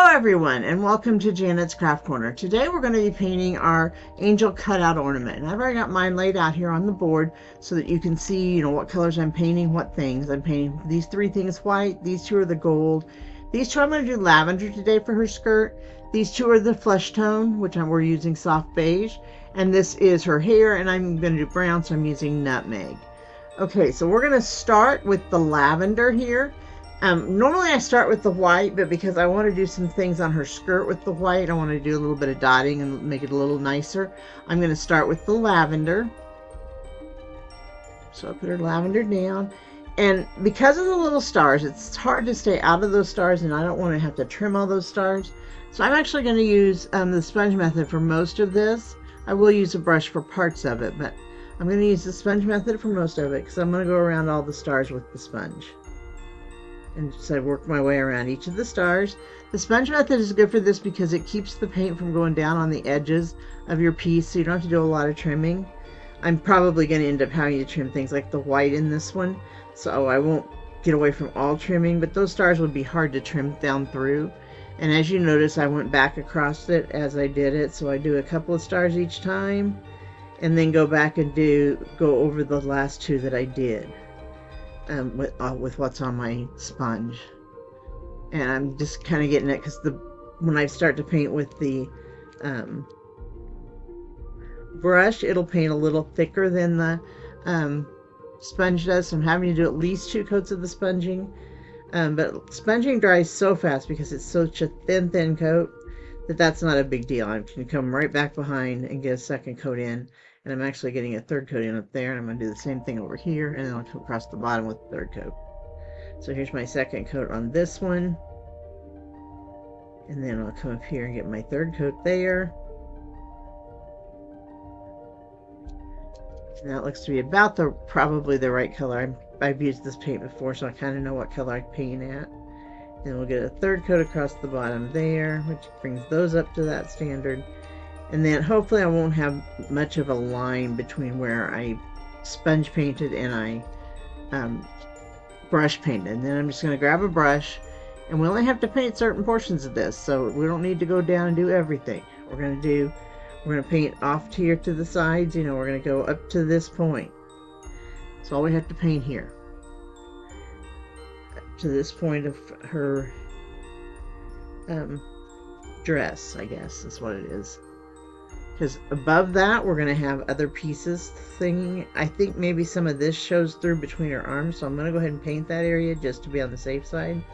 Hello everyone and welcome to Janet's Craft Corner. Today we're going to be painting our angel cutout ornament. And I've already got mine laid out here on the board so that you can see, what colors I'm painting, what things. I'm painting these three things white, these two are the gold. These two I'm going to do lavender today for her skirt. These two are the flesh tone, which we're using soft beige. And this is her hair, and I'm going to do brown, so I'm using nutmeg. Okay, so we're going to start with the lavender here. Normally I start with the white, but because I want to do some things on her skirt with the white, I want to do a little bit of dotting and make it a little nicer. I'm going to start with the lavender. So I put her lavender down. And because of the little stars, it's hard to stay out of those stars, and I don't want to have to trim all those stars. So I'm actually going to use the sponge method for most of this. I will use a brush for parts of it, but I'm going to use the sponge method for most of it because I'm going to go around all the stars with the sponge. And so I worked my way around each of the stars. The sponge method is good for this because it keeps the paint from going down on the edges of your piece, so you don't have to do a lot of trimming. I'm probably going to end up having to trim things like the white in this one, so I won't get away from all trimming, but those stars would be hard to trim down through. And as you notice, I went back across it as I did it, so I do a couple of stars each time, and then go back and go over the last two that I did. With what's on my sponge, and I'm just kind of getting it because when I start to paint with the brush, it'll paint a little thicker than the sponge does, so I'm having to do at least 2 coats of the sponging, but sponging dries so fast because it's such a thin coat that's not a big deal. I can come right back behind and get a second coat in. And I'm actually getting a third coat in up there, and I'm going to do the same thing over here, and then I'll come across the bottom with the third coat. So here's my second coat on this one, and then I'll come up here and get my third coat there. Now it looks to be about probably the right color. I've used this paint before, so I kind of know what color I paint at. Then we'll get a third coat across the bottom there, which brings those up to that standard. And then hopefully I won't have much of a line between where I sponge painted and I brush painted. And then I'm just going to grab a brush, and we only have to paint certain portions of this, so we don't need to go down and do everything. We're going to paint off here to the sides. We're going to go up to this point. That's all we have to paint here. Up to this point of her dress, I guess is what it is. Because above that, we're going to have other pieces thinging. I think maybe some of this shows through between her arms, so I'm going to go ahead and paint that area just to be on the safe side.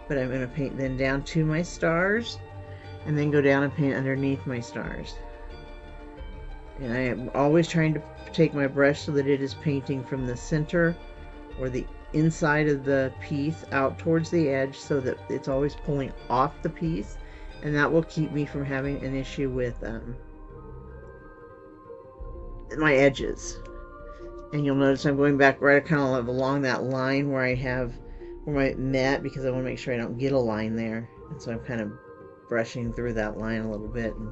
But I'm going to paint then down to my stars, and then go down and paint underneath my stars. And I am always trying to take my brush so that it is painting from the center or the inside of the piece out towards the edge, so that it's always pulling off the piece, and that will keep me from having an issue with my edges. And you'll notice I'm going back right kind of along that line where I met, because I want to make sure I don't get a line there. And so I'm kind of brushing through that line a little bit and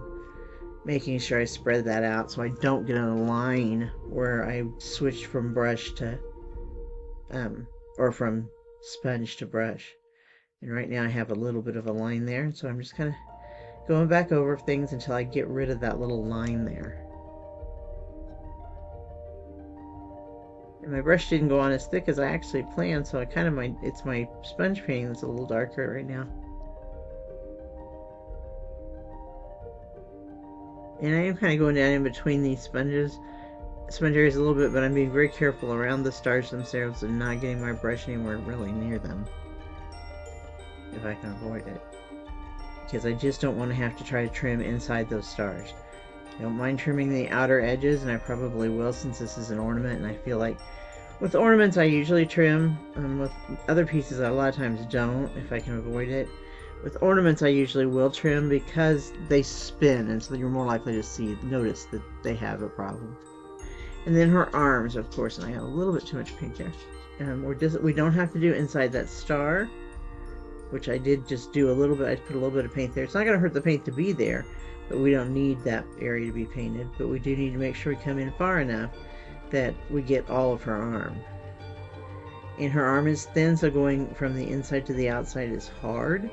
making sure I spread that out so I don't get a line where I switched from brush to or from sponge to brush. And right now I have a little bit of a line there, so I'm just kind of going back over things until I get rid of that little line there. And my brush didn't go on as thick as I actually planned, so it's my sponge painting that's a little darker right now. And I am kind of going down in between these sponge areas a little bit, but I'm being very careful around the stars themselves and not getting my brush anywhere really near them, if I can avoid it. Because I just don't want to have to try to trim inside those stars. I don't mind trimming the outer edges, and I probably will since this is an ornament, and I feel like with ornaments I usually trim. With other pieces I a lot of times don't, if I can avoid it. With ornaments I usually will trim because they spin, and so you're more likely to notice that they have a problem. And then her arms, of course, and I have a little bit too much paint there. We don't have to do inside that star, which I did just do a little bit. I put a little bit of paint there. It's not going to hurt the paint to be there, but we don't need that area to be painted. But we do need to make sure we come in far enough that we get all of her arm. And her arm is thin, so going from the inside to the outside is hard.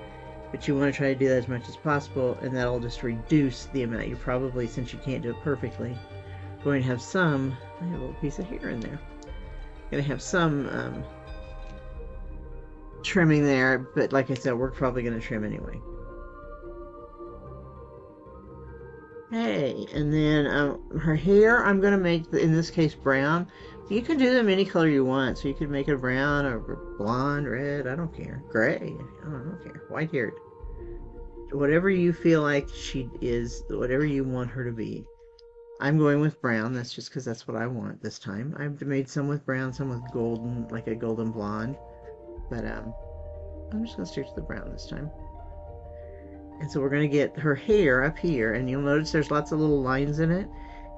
but you want to try to do that as much as possible, and that'll just reduce the amount. You probably, since you can't do it perfectly, going to have some, I have a little piece of hair in there, going to have some trimming there, but like I said, we're probably going to trim anyway. Okay, and then her hair, I'm going to make, in this case, brown. You can do them any color you want, so you could make it brown or blonde, red, I don't care. Gray, I don't care. White-haired. Whatever you feel like she is, whatever you want her to be. I'm going with brown. That's just because that's what I want this time. I've made some with brown, some with golden, like a golden blonde. But I'm just going to stick to the brown this time. And so we're going to get her hair up here, and you'll notice there's lots of little lines in it.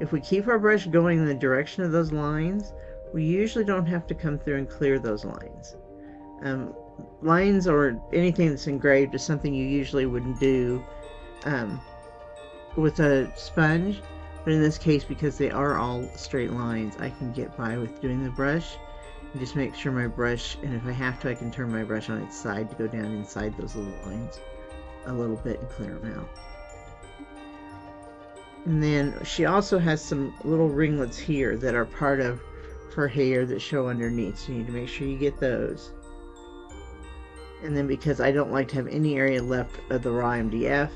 If we keep our brush going in the direction of those lines, we usually don't have to come through and clear those lines. Lines or anything that's engraved is something you usually wouldn't do with a sponge, but in this case, because they are all straight lines, I can get by with doing the brush and just make sure my brush, and if I have to, I can turn my brush on its side to go down inside those little lines a little bit and clear them out. And then she also has some little ringlets here that are part of her hair that show underneath, so you need to make sure you get those. And then because I don't like to have any area left of the raw MDF,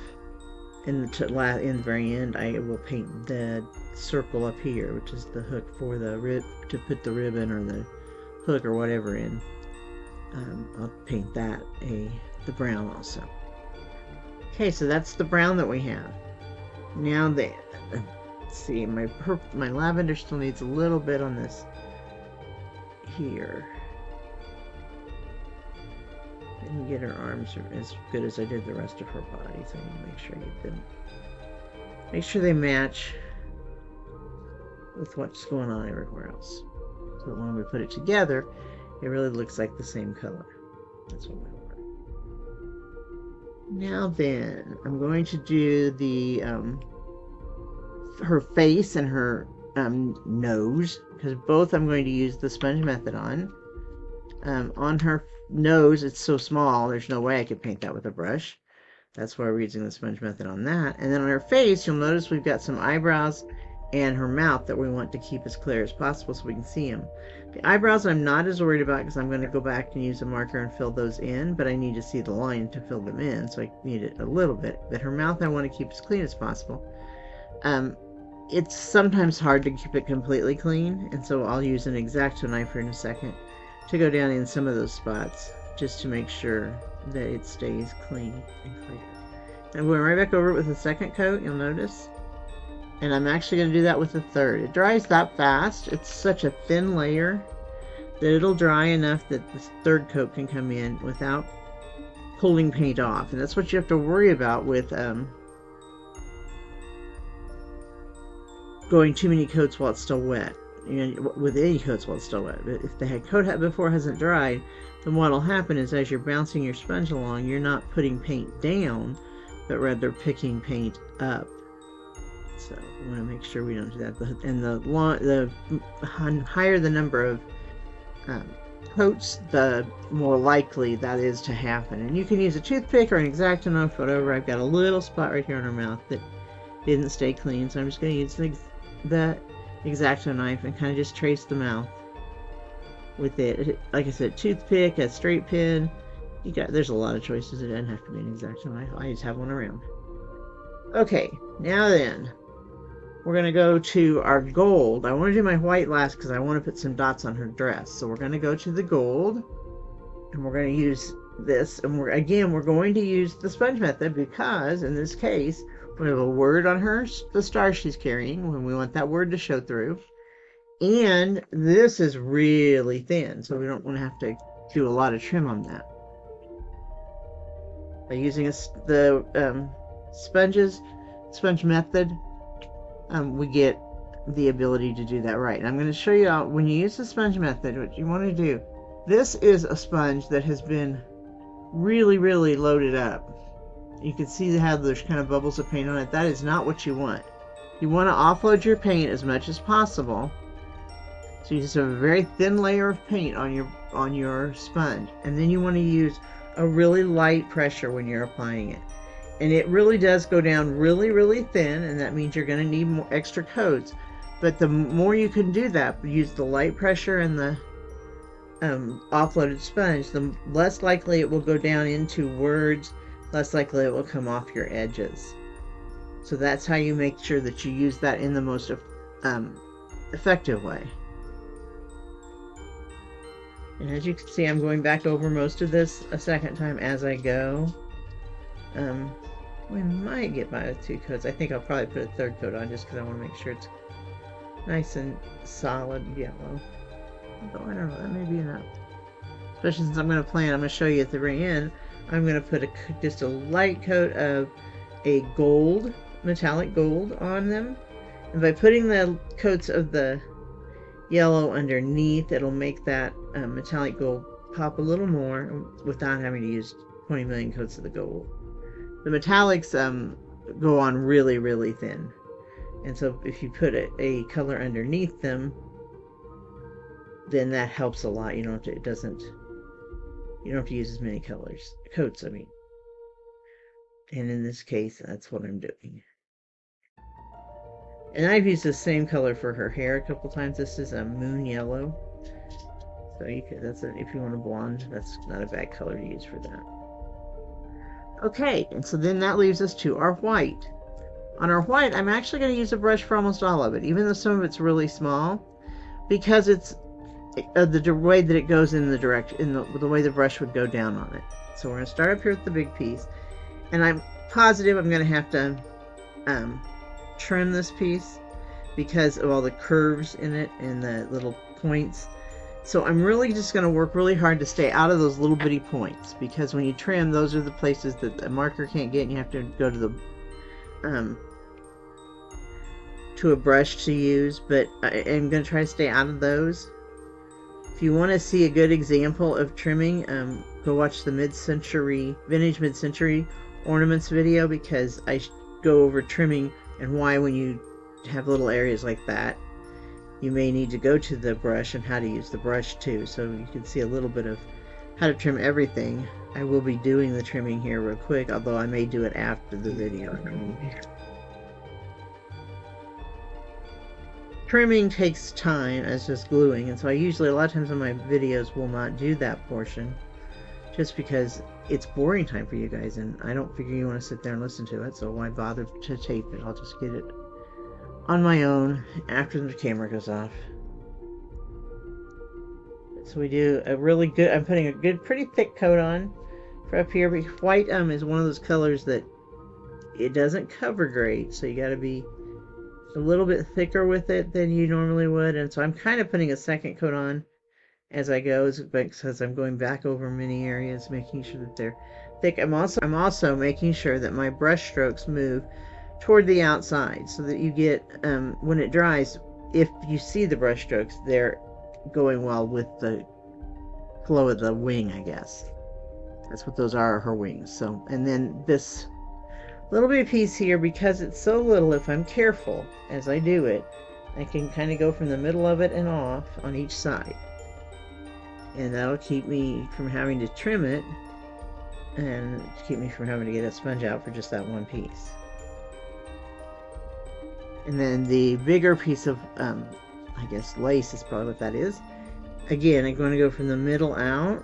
in the very end, I will paint the circle up here, which is the hook for the rib, to put the ribbon or the hook or whatever in. I'll paint that the brown also. Okay, so that's the brown that we have. Now then, let's see, my lavender still needs a little bit on this here. Didn't get her arms as good as I did the rest of her body, so I need to make sure I get them. Make sure they match with what's going on everywhere else. So when we put it together, it really looks like the same color. That's what we want. Now then, I'm going to do the her face and her nose, because both I'm going to use the sponge method on. On her nose, it's so small, there's no way I could paint that with a brush. That's why we're using the sponge method on that. And then on her face, you'll notice we've got some eyebrows and her mouth that we want to keep as clear as possible so we can see them. The eyebrows I'm not as worried about because I'm going to go back and use a marker and fill those in, but I need to see the line to fill them in, so I need it a little bit. But her mouth I want to keep as clean as possible. It's sometimes hard to keep it completely clean, and so I'll use an X-Acto knife here in a second to go down in some of those spots just to make sure that it stays clean and clear. I'm going right back over it with a second coat, you'll notice. And I'm actually going to do that with a third. It dries that fast. It's such a thin layer that it'll dry enough that the third coat can come in without pulling paint off. And that's what you have to worry about with going too many coats while it's still wet. With any coats while it's still wet. But if the coat before hasn't dried, then what will happen is as you're bouncing your sponge along, you're not putting paint down, but rather picking paint up. So we want to make sure we don't do that. And the higher the number of coats, the more likely that is to happen. And you can use a toothpick or an X-Acto knife, whatever. I've got a little spot right here on her mouth that didn't stay clean, so I'm just going to use the X-Acto knife and kind of just trace the mouth with it. Like I said, toothpick, a straight pin. There's a lot of choices. It doesn't have to be an X-Acto knife. I just have one around. Okay, now then, we're going to go to our gold. I want to do my white last because I want to put some dots on her dress. So we're going to go to the gold, and we're going to use this. And we're going to use the sponge method because in this case, we have a word on the star she's carrying when we want that word to show through. And this is really thin, so we don't want to have to do a lot of trim on that. By using the sponge method, we get the ability to do that right. And I'm going to show you out when you use the sponge method, what you want to do. This is a sponge that has been really, really loaded up. You can see how there's kind of bubbles of paint on it. That is not what you want. You want to offload your paint as much as possible. So you just have a very thin layer of paint on your sponge. And then you want to use a really light pressure when you're applying it. And it really does go down really, really thin, and that means you're going to need more extra coats. But the more you can do that, use the light pressure and the offloaded sponge, the less likely it will go down into words, less likely it will come off your edges. So that's how you make sure that you use that in the most effective way. And as you can see, I'm going back over most of this a second time as I go. We might get by with 2 coats. I think I'll probably put a 3rd coat on just because I want to make sure it's nice and solid yellow. Although I don't know, that may be enough. Especially since I'm going to plan, I'm going to show you at the very end, I'm going to put just a light coat of a gold, metallic gold on them. And by putting the coats of the yellow underneath, it'll make that metallic gold pop a little more without having to use 20 million coats of the gold. The metallics go on really, really thin. And so if you put a color underneath them, then that helps a lot. You don't have to, you don't have to use as many coats, I mean. And in this case, that's what I'm doing. And I've used the same color for her hair a couple times. This is a moon yellow. So you can, if you want a blonde, that's not a bad color to use for that. Okay, and so then that leaves us to our white. On our white, I'm actually going to use a brush for almost all of it, even though some of it's really small, because it's the way that it goes in the direction, the way the brush would go down on it. So we're going to start up here with the big piece, and I'm positive I'm going to have to trim this piece because of all the curves in it and the little points. So I'm really just going to work really hard to stay out of those little bitty points, because when you trim, those are the places that the marker can't get, and you have to go to the to a brush to use. But I'm going to try to stay out of those. If you want to see a good example of trimming, go watch the vintage mid-century ornaments video, because I go over trimming and why when you have little areas like that, you may need to go to the brush and how to use the brush too. So you can see a little bit of how to trim everything. I will be doing the trimming here real quick, although I may do it after the video. Trimming takes time, as just gluing, and so I usually, a lot of times in my videos, will not do that portion, just because it's boring time for you guys, and I don't figure you want to sit there and listen to it, so why bother to tape it? I'll just get it on my own after the camera goes off. So we do a really good, I'm putting a good, pretty thick coat on for up here, because white is one of those colors that it doesn't cover great, so you got to be a little bit thicker with it than you normally would. And so I'm kind of putting a second coat on as I go, because I'm going back over many areas, making sure that they're thick. I'm also making sure that my brush strokes move toward the outside, so that you get when it dries, if you see the brush strokes, they're going well with the flow of the wing, I guess. That's what those are, her wings. So, and then this little bit of piece here, because it's so little, if I'm careful as I do it, I can kind of go from the middle of it and off on each side. And that'll keep me from having to trim it, and keep me from having to get a sponge out for just that one piece. And then the bigger piece of, I guess lace is probably what that is. Again, I'm going to go from the middle out,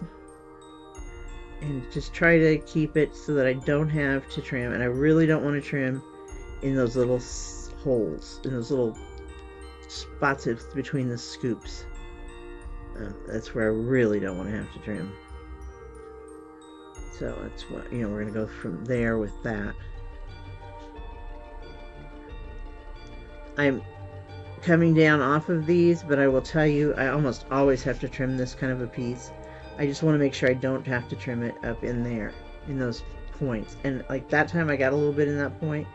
and just try to keep it so that I don't have to trim. And I really don't want to trim in those little holes, in those little spots between the scoops. That's where I really don't want to have to trim. So that's what, we're going to go from there with that. I'm coming down off of these, but I will tell you, I almost always have to trim this kind of a piece. I just want to make sure I don't have to trim it up in there, in those points. And like that time I got a little bit in that point,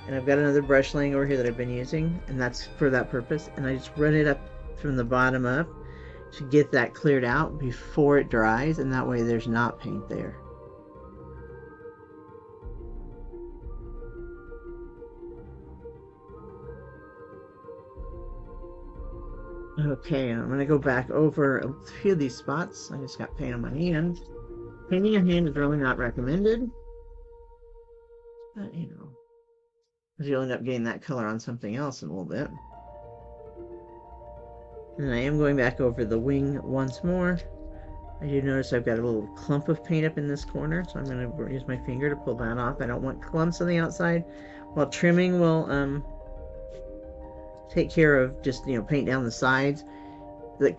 and I've got another brush laying over here that I've been using, and that's for that purpose. And I just run it up from the bottom up to get that cleared out before it dries, and that way there's not paint there. Okay, I'm going to go back over a few of these spots. I just got paint on my hand. Painting your hand is really not recommended, but you know, because you'll end up getting that color on something else in a little bit. And I am going back over the wing once more. I do notice I've got a little clump of paint up in this corner, so I'm going to use my finger to pull that off. I don't want clumps on the outside. While trimming will take care of just, you know, paint down the sides.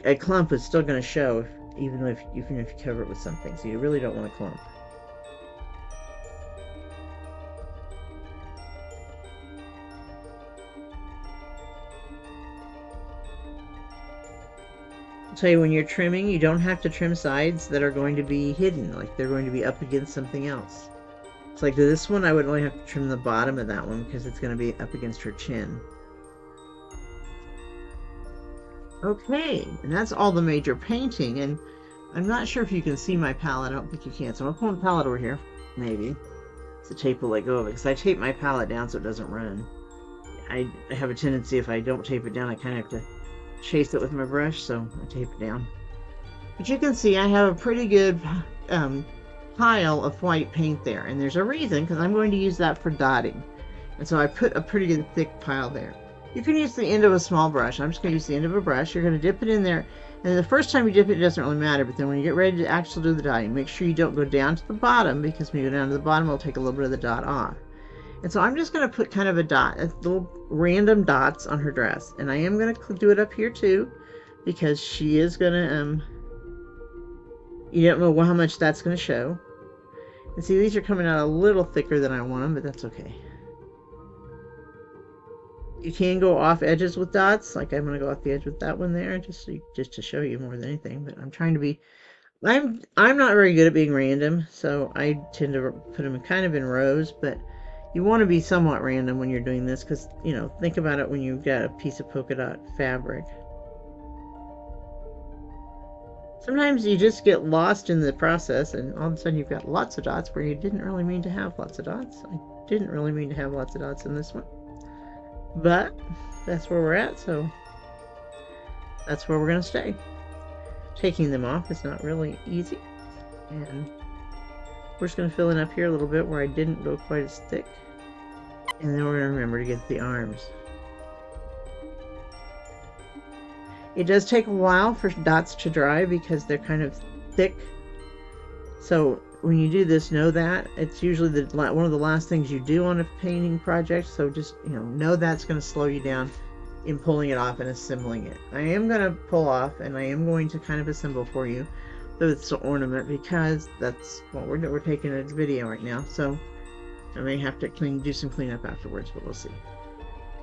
A clump is still going to show even if you cover it with something, so you really don't want a clump. I'll tell you, when you're trimming, you don't have to trim sides that are going to be hidden, like they're going to be up against something else. It's like this one, I would only have to trim the bottom of that one because it's going to be up against her chin. Okay, and that's all the major painting, and I'm not sure if you can see my palette. I don't think you can, so I'm going to pull my palette over here, maybe. The tape will let go of it, because I tape my palette down so it doesn't run. I have a tendency, if I don't tape it down, I kind of have to chase it with my brush, so I tape it down. But you can see I have a pretty good pile of white paint there, and there's a reason, because I'm going to use that for dotting. And so I put a pretty good thick pile there. You can use the end of a small brush. I'm just going to use the end of a brush. You're going to dip it in there, and the first time you dip it, it doesn't really matter, but then when you get ready to actually do the dotting, make sure you don't go down to the bottom, because when you go down to the bottom, it'll take a little bit of the dot off. And so I'm just going to put kind of a dot, little random dots on her dress, and I am going to do it up here too, because she is going to, you don't know how much that's going to show. And see, these are coming out a little thicker than I want them, but that's okay. You can go off edges with dots, like I'm going to go off the edge with that one there, just to show you more than anything. But I'm trying to be, I'm not very good at being random, so I tend to put them kind of in rows. But you want to be somewhat random when you're doing this, because, you know, think about it when you've got a piece of polka dot fabric. Sometimes you just get lost in the process, and all of a sudden you've got lots of dots where you didn't really mean to have lots of dots. I didn't really mean to have lots of dots in this one. But that's where we're at, so that's where we're going to stay. Taking them off is not really easy, and we're just going to fill in up here a little bit where I didn't go quite as thick, and then we're going to remember to get the arms. It does take a while for dots to dry because they're kind of thick, so when you do this, know that it's usually one of the last things you do on a painting project. So just, you know that's going to slow you down in pulling it off and assembling it. I am going to pull off, and I am going to kind of assemble for you the ornament, because that's what we're taking a video right now. So I may have to do some cleanup afterwards, but we'll see.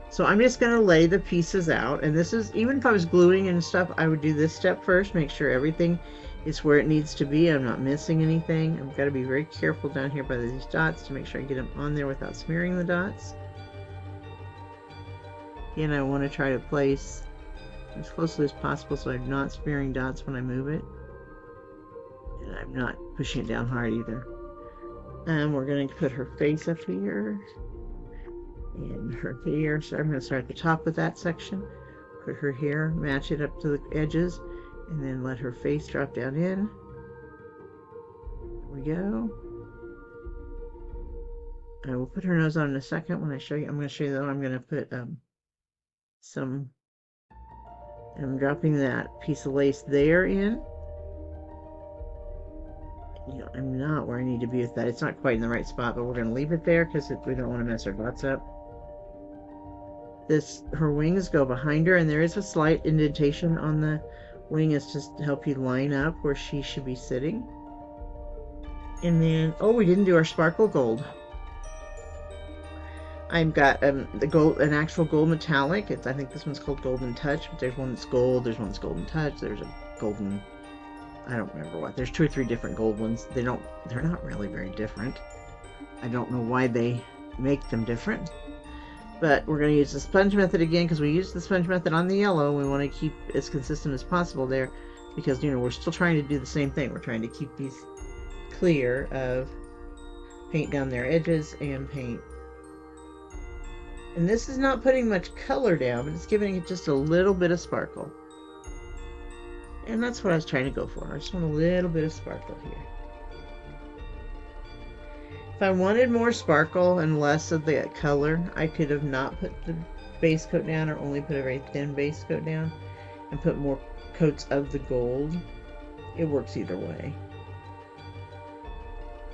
So I'm just going to lay the pieces out, and this is, even if I was gluing and stuff, I would do this step first, make sure everything is where it needs to be. I'm not missing anything. I've got to be very careful down here by these dots to make sure I get them on there without smearing the dots. Again, I want to try to place as closely as possible so I'm not smearing dots when I move it. And I'm not pushing it down hard either. And we're going to put her face up here and her hair. So I'm going to start at the top of that section, put her hair, match it up to the edges, and then let her face drop down in. There we go. I will put her nose on in a second when I show you. I'm going to show you though, I'm going to put I'm dropping that piece of lace there in. You know, I'm not where I need to be with that. It's not quite in the right spot, but we're going to leave it there because we don't want to mess our dots up. Her wings go behind her, and there is a slight indentation on the wing. Is just to help you line up where she should be sitting. And then, oh, we didn't do our sparkle gold. I've got the gold, an actual gold metallic. I think this one's called Golden Touch, but there's one that's gold, there's one that's Golden Touch, there's a golden, I don't remember what. There's 2 or 3 different gold ones. They're not really very different. I don't know why they make them different. But we're going to use the sponge method again, because we used the sponge method on the yellow. We want to keep as consistent as possible there, because, you know, we're still trying to do the same thing. We're trying to keep these clear of paint down their edges and paint. And this is not putting much color down, but it's giving it just a little bit of sparkle. And that's what I was trying to go for. I just want a little bit of sparkle here. If I wanted more sparkle and less of the color, I could have not put the base coat down or only put a very thin base coat down and put more coats of the gold. It works either way.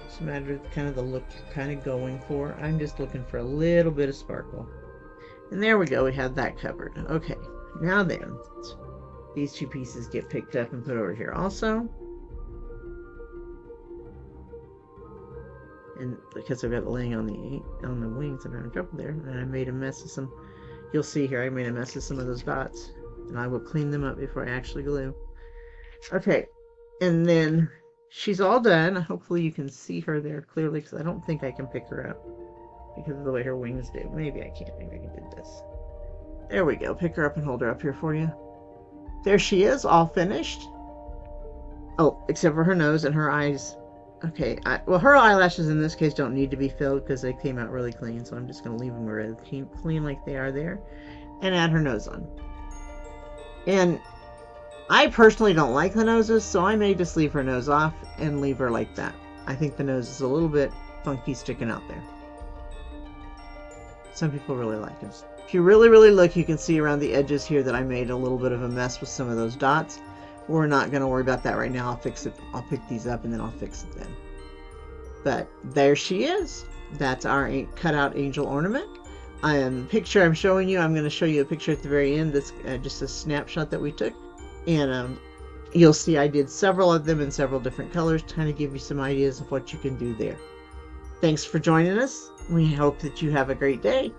It's a matter of kind of the look you're kind of going for. I'm just looking for a little bit of sparkle. And there we go, we have that covered. Okay, now then, these two pieces get picked up and put over here also. And because I've got it laying on the wings, I'm having trouble there. And I made a mess of some. You'll see here, I made a mess of some of those dots, and I will clean them up before I actually glue. Okay, and then she's all done. Hopefully you can see her there clearly, because I don't think I can pick her up because of the way her wings do. Maybe I can't. Maybe I can do this. There we go. Pick her up and hold her up here for you. There she is, all finished. Oh, except for her nose and her eyes. Okay, well, her eyelashes in this case don't need to be filled because they came out really clean, so I'm just going to leave them really clean like they are there, and add her nose on. And I personally don't like the noses, so I may just leave her nose off and leave her like that. I think the nose is a little bit funky sticking out there. Some people really like it. If you really, really look, you can see around the edges here that I made a little bit of a mess with some of those dots. We're not going to worry about that right now. I'll fix it. I'll pick these up and then I'll fix it then. But there she is. That's our cutout angel ornament. Picture I'm showing you. I'm going to show you a picture at the very end. That's just a snapshot that we took. And you'll see I did several of them in several different colors to kind of give you some ideas of what you can do there. Thanks for joining us. We hope that you have a great day.